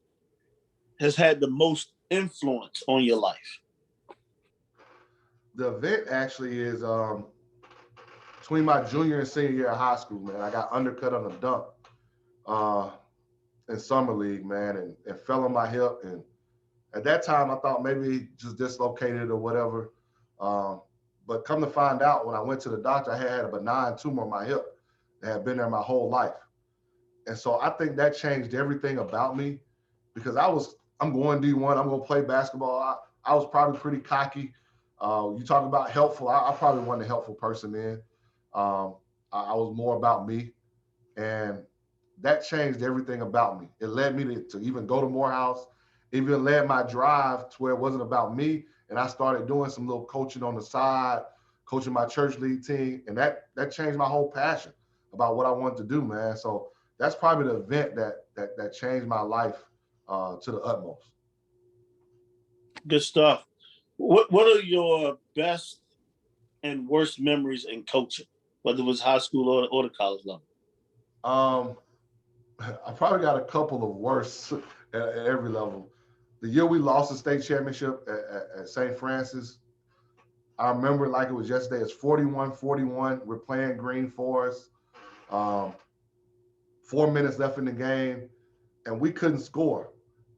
has had the most influence on your life? The event actually is between my junior and senior year of high school, man. I got undercut on a dunk in summer league, man, and fell on my hip. And at that time, I thought maybe just dislocated or whatever. But come to find out, when I went to the doctor, I had a benign tumor on my hip that had been there my whole life. And so I think that changed everything about me because I'm going D1, I'm going to play basketball. I was probably pretty cocky. You talk about helpful. I probably wasn't a helpful person then. I was more about me. And that changed everything about me. It led me to even go to Morehouse, even led my drive to where it wasn't about me. And I started doing some little coaching on the side, coaching my church league team. And that changed my whole passion about what I wanted to do, man. So that's probably the event that changed my life to the utmost. Good stuff. What are your best and worst memories in coaching, whether it was high school or the college level? I probably got a couple of worst at every level. The year we lost the state championship at St. Francis, I remember it like it was yesterday. It's 41-41. We're playing Green Forest. 4 minutes left in the game, and we couldn't score.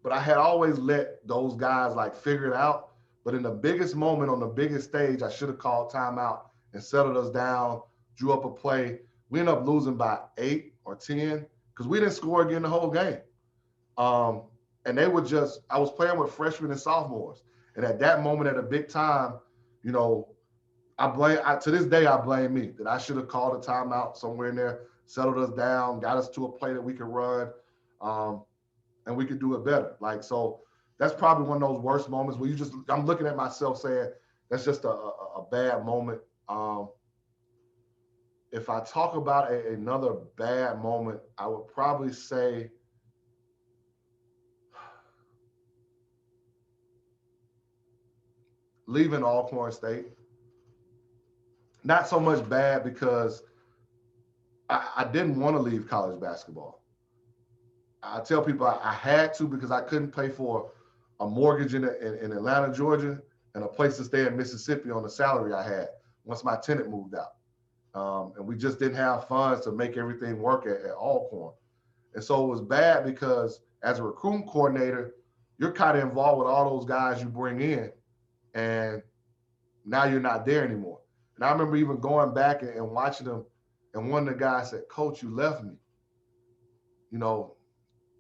But I had always let those guys like figure it out. But in the biggest moment on the biggest stage, I should have called timeout and settled us down, drew up a play. We ended up losing by 8 or 10 because we didn't score again the whole game. And they were just, I was playing with freshmen and sophomores. And at that moment, at a big time, you know, to this day, I blame me that I should have called a timeout somewhere in there, settled us down, got us to a play that we could run, and we could do it better. Like, so that's probably one of those worst moments where I'm looking at myself saying, that's just a bad moment. If I talk about another bad moment, I would probably say, leaving Alcorn State. Not so much bad because I didn't want to leave college basketball. I tell people I had to because I couldn't pay for a mortgage in Atlanta, Georgia, and a place to stay in Mississippi on the salary I had once my tenant moved out. And we just didn't have funds to make everything work at Alcorn. And so it was bad because as a recruiting coordinator, you're kind of involved with all those guys you bring in, and now you're not there anymore. And I remember even going back and watching them, and one of the guys said, "Coach, you left me." You know,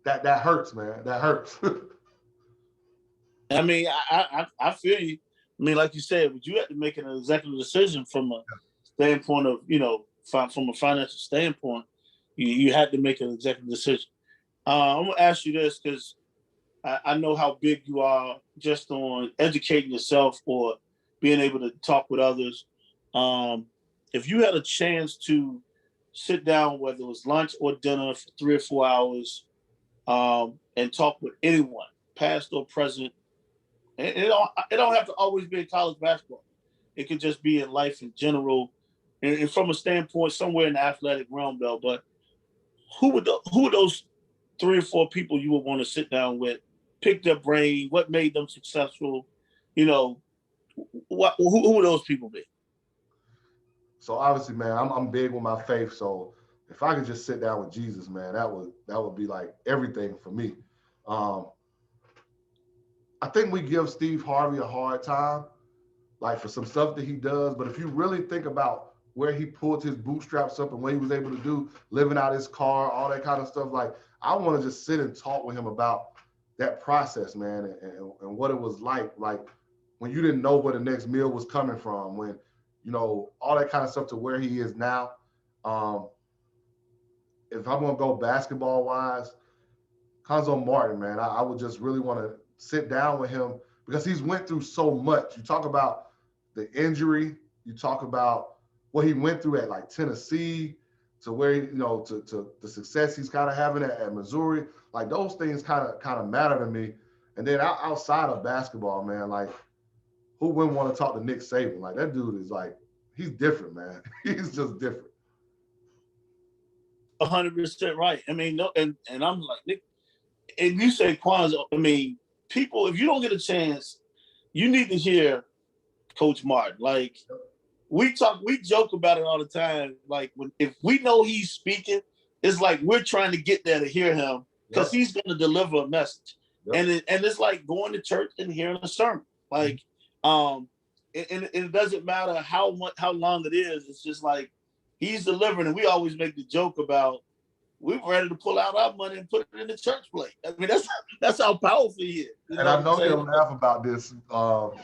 that hurts, man. That hurts. I mean, I feel you. I mean, like you said, but you had to make an executive decision from a standpoint of, you know, from a financial standpoint. You had to make an executive decision. I'm gonna ask you this because I know how big you are just on educating yourself or being able to talk with others. If you had a chance to sit down, whether it was lunch or dinner for 3 or 4 hours, and talk with anyone, past or present, and it don't have to always be in college basketball. It could just be in life in general, and from a standpoint somewhere in the athletic realm, though. But who are those 3 or 4 people you would want to sit down with, pick their brain, what made them successful? You know, who would those people be? So obviously, man, I'm big with my faith. So if I could just sit down with Jesus, man, that would be like everything for me. Um, I think we give Steve Harvey a hard time, like for some stuff that he does. But if you really think about where he pulled his bootstraps up and what he was able to do, living out his car, all that kind of stuff, like I want to just sit and talk with him about that process, man, and what it was like when you didn't know where the next meal was coming from, when, you know, all that kind of stuff to where he is now. If I'm going to go basketball wise, Conzo Martin, man, I would just really want to sit down with him because he's went through so much. You talk about the injury, you talk about what he went through at like Tennessee, to where, you know, to the success he's kind of having at Missouri. Like those things kind of matter to me. And then outside of basketball, man, like who wouldn't want to talk to Nick Saban? Like that dude is like, he's different, man. He's just different. 100% right. I mean, no, and I'm like, Nick, and you say Kwanzaa. I mean, people, if you don't get a chance, you need to hear Coach Martin. Like we joke about it all the time. Like if we know he's speaking, it's like we're trying to get there to hear him because he's going to deliver a message. Yep. And it's like going to church and hearing a sermon. Like, and it doesn't matter how long it is. It's just like he's delivering, and we always make the joke about we're ready to pull out our money and put it in the church plate. I mean, that's how powerful he is. And I know he'll laugh about this because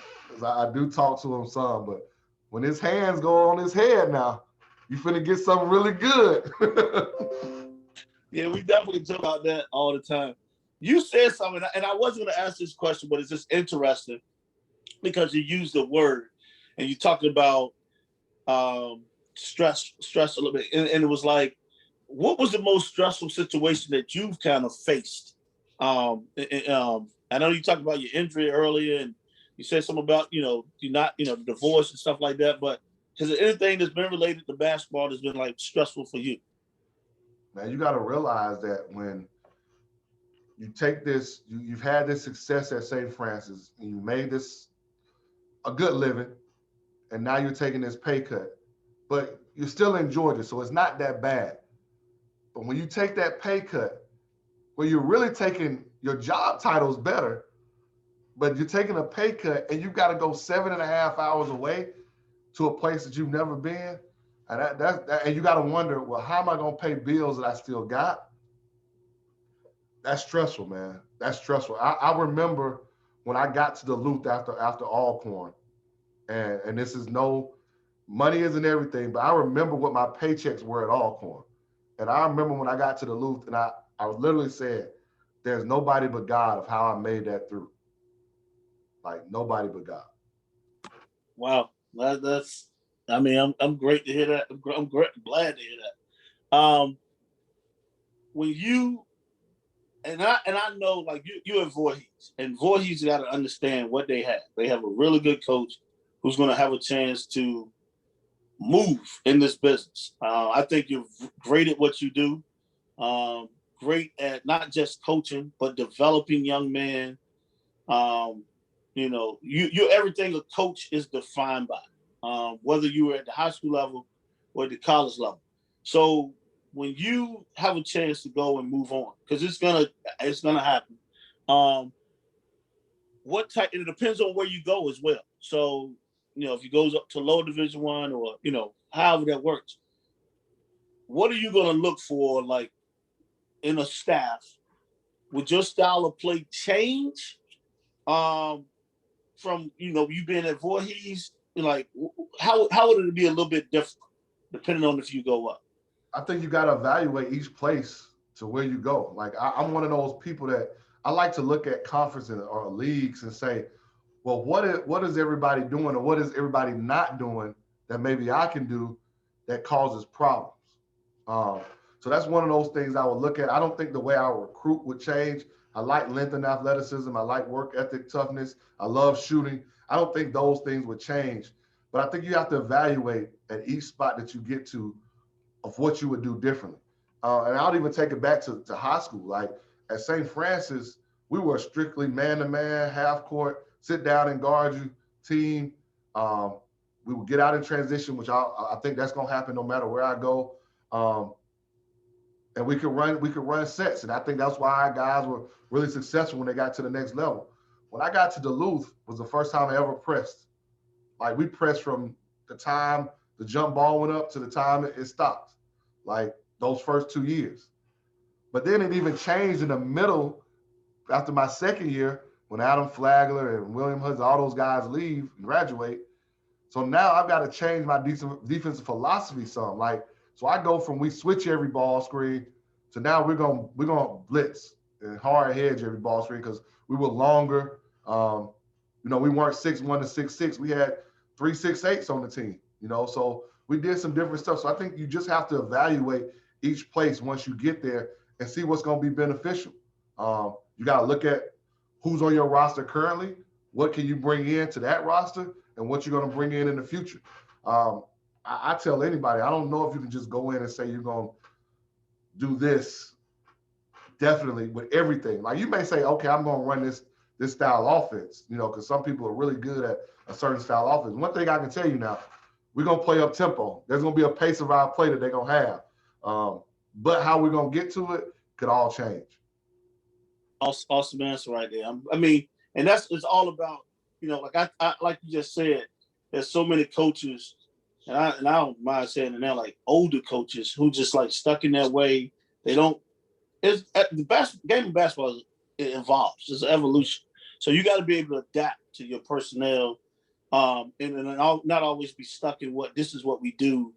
I do talk to him some, but when his hands go on his head now, you finna get something really good. Yeah, we definitely talk about that all the time. You said something, and I wasn't going to ask this question, but it's just interesting because you used the word and you talked about stress a little bit. And it was like, what was the most stressful situation that you've kind of faced? I know you talked about your injury earlier and you said something about, you're not, divorce and stuff like that, but is there anything that's been related to basketball that's been like stressful for you? Man, you got to realize that when you take this, you've had this success at St. Francis and you made this a good living, and now you're taking this pay cut, but you're still in Georgia, so it's not that bad. But when you take that pay cut, well, you're really taking your job title's better, but you're taking a pay cut and you've got to go 7.5 hours away to a place that you've never been. And and you got to wonder, well, how am I going to pay bills that I still got? That's stressful, man. That's stressful. I remember when I got to Duluth after Alcorn, and this is no money isn't everything, but I remember what my paychecks were at Alcorn. And I remember when I got to Duluth and I literally said, there's nobody but God of how I made that through. Like nobody but God. Wow, that's. I mean, I'm great to hear that. I'm glad to hear that. When you and I know like you at Voorhees, and Voorhees got to understand what they have. They have a really good coach who's going to have a chance to move in this business. I think you're great at what you do. Um, Great at not just coaching but developing young men. Um, you everything a coach is defined by, whether you were at the high school level or the college level. So when you have a chance to go and move on, because it's gonna happen. Um, what type? It depends on where you go as well. So if you goes up to lower Division One or however that works, what are you gonna look for like in a staff? Would your style of play change? Um, from you being at Voorhees, like how would it be a little bit different depending on if you go up? I think you got to evaluate each place to where you go. Like I'm one of those people that I like to look at conferences or leagues and say, well, what is everybody doing or what is everybody not doing that maybe I can do that causes problems? Um, so that's one of those things I would look at. I don't think the way I recruit would change. I like length and athleticism. I like work ethic, toughness. I love shooting. I don't think those things would change. But I think you have to evaluate at each spot that you get to of what you would do differently. And I'll even take it back to high school. Like at St. Francis, we were strictly man-to-man, half court, sit down and guard you, team. Um, we would get out in transition, which I think that's going to happen no matter where I go. Um, and we could run sets, and I think that's why our guys were really successful when they got to the next level. When I got to Duluth, was the first time I ever pressed. Like we pressed from the time the jump ball went up to the time it stopped, like those first 2 years. But then it even changed in the middle after my second year when Adam Flagler and William Hudson, all those guys leave and graduate. So now I've got to change my defensive philosophy some. Like, so I go from we switch every ball screen to now we're gonna blitz and hard hedge every ball screen because we were longer. We weren't 6'1" to 6'6". We had 3 6'8" on the team. So we did some different stuff. So I think you just have to evaluate each place once you get there and see what's going to be beneficial. You got to look at who's on your roster currently, what can you bring in to that roster, and what you're going to bring in the future. I tell anybody, I don't know if you can just go in and say you're going to do this definitely with everything. Like you may say, okay, I'm going to run this style offense, because some people are really good at a certain style offense. One thing I can tell you now, we're going to play up tempo. There's going to be a pace of our play that they're going to have. But how we're going to get to it could all change. Awesome answer right there. And it's all about, like I like you just said, there's so many coaches, and I don't mind saying it now, like older coaches who just like stuck in their way. They don't. It's the best game of basketball. It evolves. It's an evolution. So you got to be able to adapt to your personnel, and not always be stuck in this is what we do.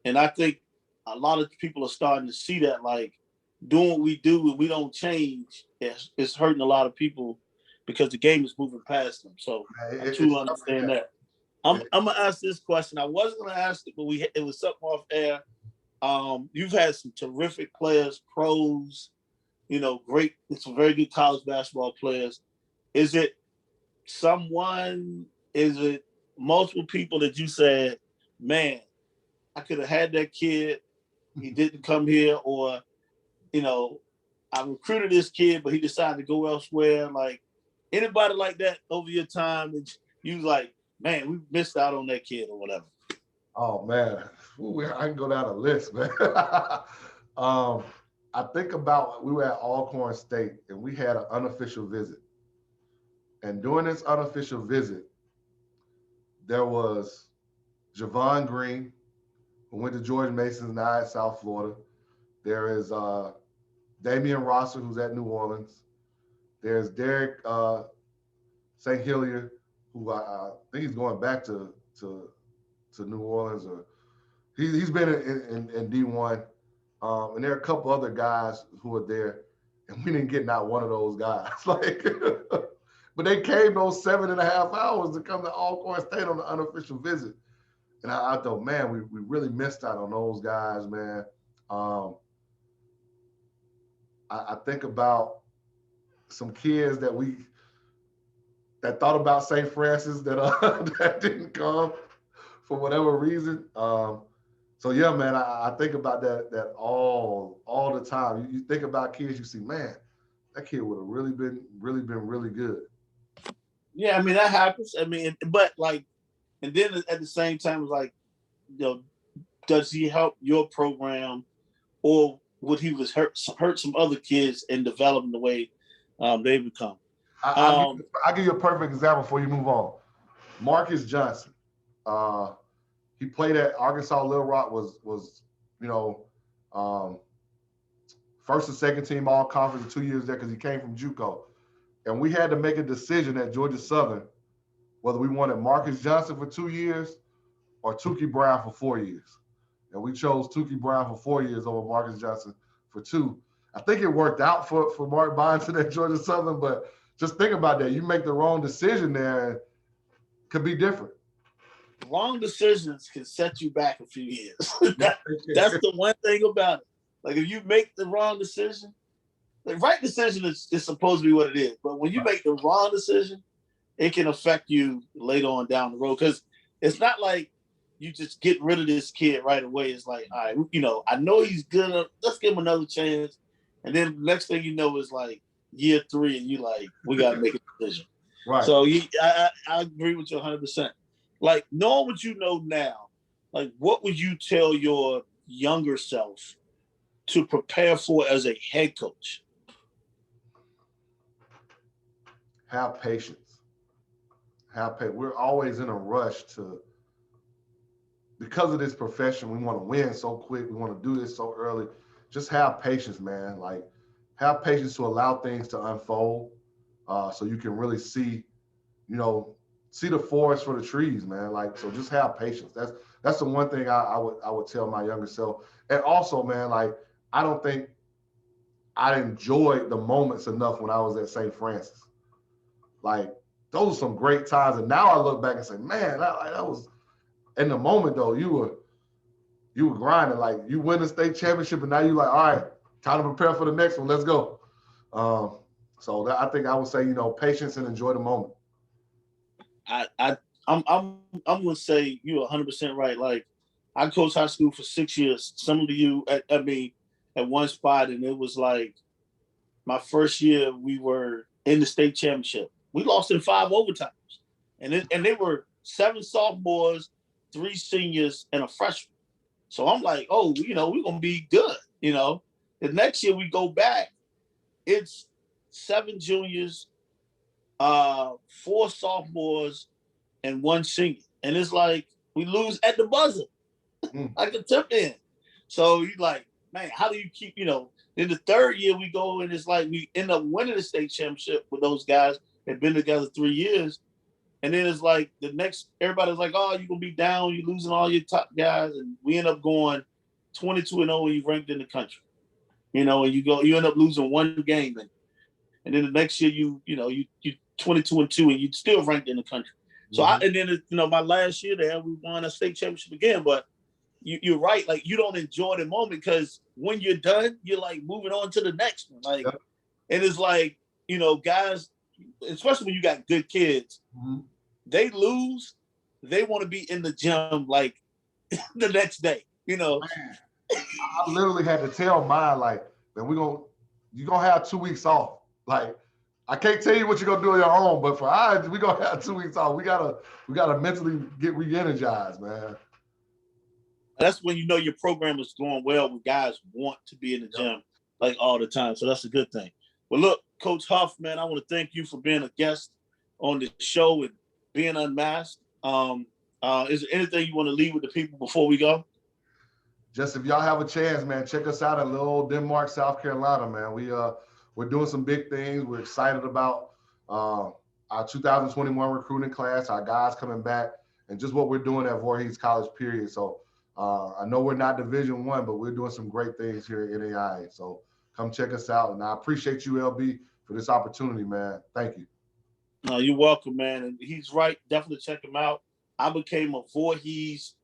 And I think a lot of people are starting to see that, like doing what we do and we don't change, it's hurting a lot of people because the game is moving past them. So I truly understand that. I'm gonna ask this question. I wasn't gonna ask it, but it was something off air. You've had some terrific players, pros, great, some very good college basketball players. Is it multiple people that you said, man, I could have had that kid, he didn't come here, or, I recruited this kid, but he decided to go elsewhere. Like anybody like that over your time that you like, man, we missed out on that kid or whatever? Oh man, I can go down a list, man. I think about we were at Alcorn State and we had an unofficial visit. And during this unofficial visit, there was Javon Green, who went to George Mason and I at South Florida. There is Damian Rosser, who's at New Orleans. There's Derek St. Hillier, who I think he's going back to New Orleans, or he's been in D1. And there are a couple other guys who are there, and we didn't get not one of those guys. Like, but they came those 7.5 hours to come to Alcorn State on the unofficial visit. And I thought, man, we really missed out on those guys, man. I think about some kids that thought about St. Francis that that didn't come for whatever reason. So yeah, man, I think about that all the time. You think about kids, you see, man, that kid would have really been really good. Yeah, I mean that happens. I mean, but like, and then at the same time, it's like, you know, does he help your program, or would he hurt some other kids and develop them the way they become? I'll give you a perfect example before you move on. Marcus Johnson. He played at Arkansas Little Rock, was first and second team all conference in 2 years there because he came from JUCO. And we had to make a decision at Georgia Southern whether we wanted Marcus Johnson for 2 years or Tukey Brown for 4 years. And we chose Tukey Brown for 4 years over Marcus Johnson for 2. I think it worked out for Mark Bonson at Georgia Southern, but just think about that. You make the wrong decision there, it could be different. Wrong decisions can set you back a few years. That's the one thing about it. Like, if you make the wrong decision, the right decision is supposed to be what it is. But when you make the wrong decision, it can affect you later on down the road. Because it's not like you just get rid of this kid right away. It's like, all right, I know he's good. Let's give him another chance. And then the next thing you know is like year 3, and you like, we got to make a decision. Right. So I agree with you 100%. Like, knowing what you know now, like, what would you tell your younger self to prepare for as a head coach? Have patience. We're always in a rush because of this profession, we want to win so quick. We want to do this so early. Just have patience, man. Like, have patience to allow things to unfold so you can really see the forest for the trees, man. Like, so just have patience. That's the one thing I would tell my younger self. And also, man, like, I don't think I enjoyed the moments enough when I was at St. Francis. Like, those were some great times. And now I look back and say, man, that was in the moment though. You were grinding. Like, you win the state championship, and now you're like, all right, time to prepare for the next one. Let's go. So I think I would say, patience and enjoy the moment. I'm gonna say you're 100% right. Like, I coached high school for 6 years. Some of you, at one spot, and it was like my first year we were in the state championship. We lost in 5 overtimes, and they were 7 sophomores, 3 seniors, and a freshman. So I'm like, oh, we're gonna be good. The next year we go back, it's 7 juniors, 4 sophomores, and 1 senior. And it's like, we lose at the buzzer, like a tip in. So you're like, man, how do you keep, then the third year we go, and it's like we end up winning the state championship with those guys that been together 3 years. And then it's like the next, everybody's like, oh, you're going to be down. You're losing all your top guys. And we end up going 22-0 and you ranked in the country. And you end up losing 1 game. And then the next year, you 22-2 and you still ranked in the country. So and then my last year there, we won a state championship again. But you're right, like, you don't enjoy the moment because when you're done, you're like moving on to the next one. Like, and it's like, guys, especially when you got good kids, they lose, they want to be in the gym like the next day. Man, I literally had to tell mine, like, man, you're gonna have 2 weeks off. Like, I can't tell you what you're gonna do on your own, but for us, we're gonna have 2 weeks off. We gotta mentally get re-energized, man. That's when your program is going well, when guys want to be in the gym like all the time. So that's a good thing. Well, look, Coach Huff, man, I want to thank you for being a guest on the show and being unmasked. Is there anything you want to leave with the people before we go? just if y'all have a chance, man, check us out in little old Denmark, South Carolina, man. We're doing some big things. We're excited about our 2021 recruiting class, our guys coming back, and just what we're doing at Voorhees College, period. So I know we're not Division I, but we're doing some great things here at NAIA. So come check us out. And I appreciate you, LB, for this opportunity, man. Thank you. No, you're welcome, man. And he's right. Definitely check him out. I became a Voorhees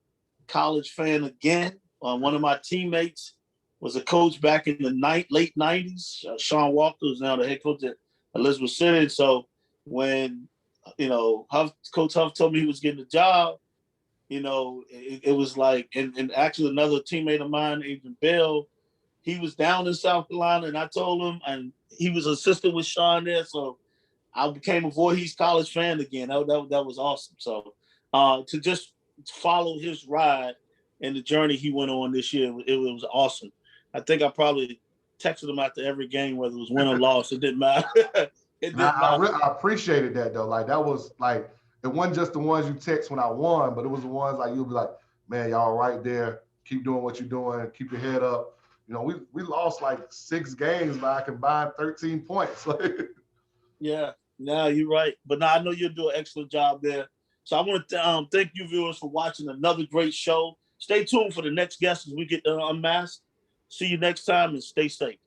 College fan again. One of my teammates was a coach back in the late 90s. Sean Walker is now the head coach at Elizabeth City. So when, Coach Huff told me he was getting a job, it was like, and actually another teammate of mine, Adrian Bell, he was down in South Carolina, and I told him, and he was assistant with Sean there. So I became a Voorhees College fan again. That was awesome. So to just follow his ride and the journey he went on this year, it was awesome. I think I probably texted him after every game, whether it was win or loss. It didn't matter. I appreciated that, though. Like, that was like, it wasn't just the ones you text when I won, but it was the ones like you'll be like, man, y'all right there. Keep doing what you're doing. Keep your head up. We lost like 6 games by a combined 13 points. Yeah, no, you're right. But now I know you'll do an excellent job there. So I want to thank you, viewers, for watching another great show. Stay tuned for the next guest as we get Unmasked. See you next time and stay safe.